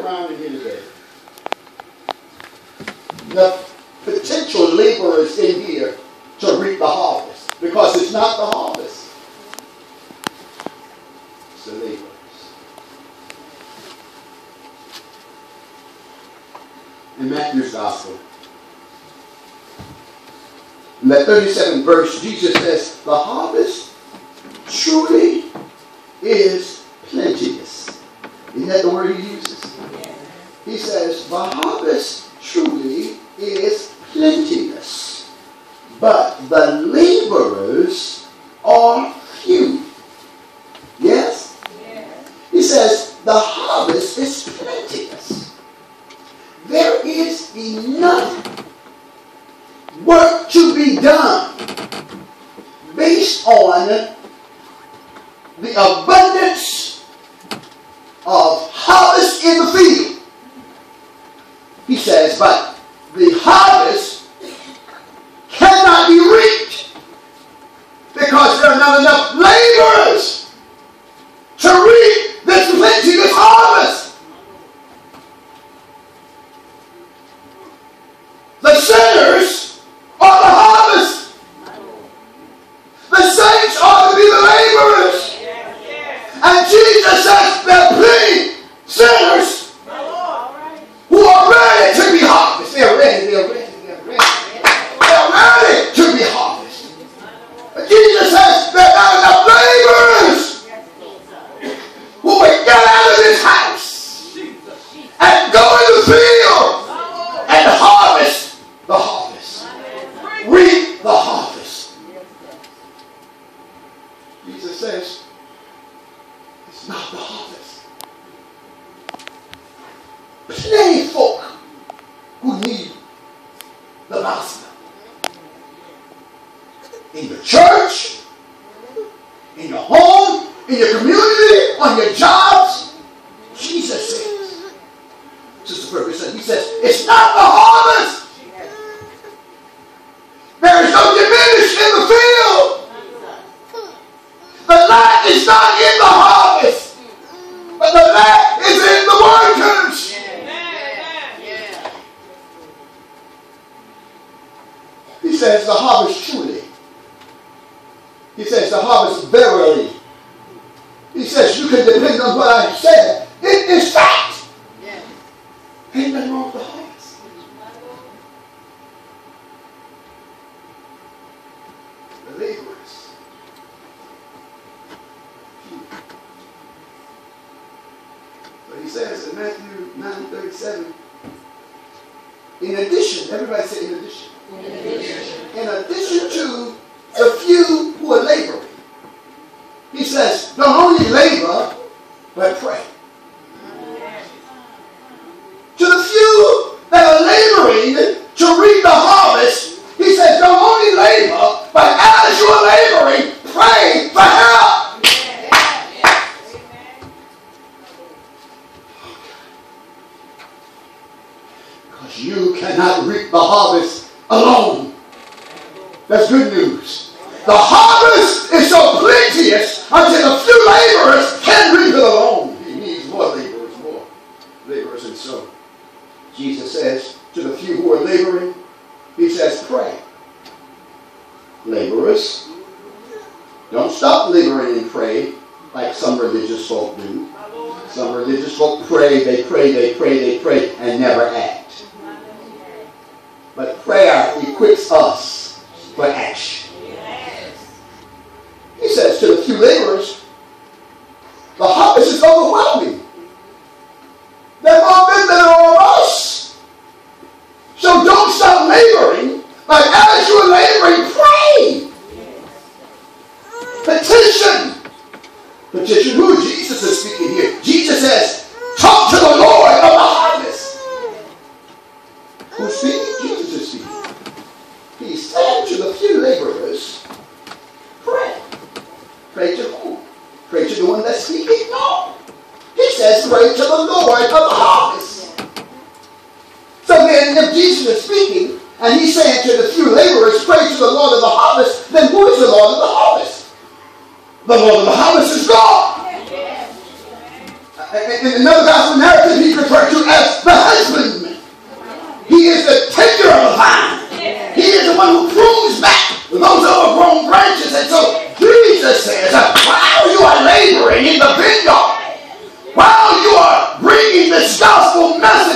around in here today. The potential laborers in here to reap the harvest. Because it's not the harvest. It's the laborers. In Matthew's Gospel, in that 37th verse, Jesus says, the harvest truly is plenteous. Isn't that the word he uses? He says, the harvest truly is plenteous, but the laborers are few. Yes? He says, the harvest is plenteous. There is enough work to be done based on the abundance of harvest in the field. He says, but the harvest cannot be reaped because there are not enough laborers to reap this plenteous harvest. The sinners are the harvest. The saints are to be the laborers. And Jesus says there are plenty sinners who are ready to be harvested. They're ready to be harvested. But Jesus says there are not enough laborers who will get out of this house and go in the field and harvest the harvest. Reap the harvest. Jesus says, it's not the harvest. Plenty folk who need the gospel. In your church, in your home, in your community, on your jobs. Jesus says, Sister Ferguson, he says, it's not the harvest. There is no diminish in the field. The lack is not in the harvest, but the lack is in the workers. He says the harvest truly. He says the harvest verily. He says you can depend on what I said. It is fact. Ain't nothing wrong with the harvest. The laborers. But he says in Matthew 9:37, in addition, everybody say in addition. In addition to the few who are laboring, he says, don't only labor, but pray. To the few that are laboring to reap the harvest, he says, don't only labor, but as you are laboring, pray for help. Because you cannot reap the harvest alone. That's good news. The harvest is so plenteous until a few laborers can reap it alone. He needs more laborers, and so Jesus says to the few who are laboring, he says, pray. Laborers, don't stop laboring and pray like some religious folk do. Some religious folk pray, they pray, and never act. But prayer equips us for action. He says to the few laborers, the harvest is overwhelming. There are more men than there are of us. So don't stop laboring. But as you're laboring, pray. Petition. Petition who? Jesus is speaking here. Jesus says, talk to the Lord of the harvest. Who's speaking? Jesus is speaking. He's saying to the few laborers, pray. Pray to who? Pray to the one that's speaking? No. He says, pray to the Lord of the harvest. So then, if Jesus is speaking, and he's saying to the few laborers, pray to the Lord of the harvest, then who is the Lord of the harvest? The Lord of the harvest is God. in another gospel narrative, he's referred to as the husbandman. He is the tender of the vine. He is the one who prunes back those overgrown branches. And so Jesus says, while you are laboring in the vineyard, while you are bringing this gospel message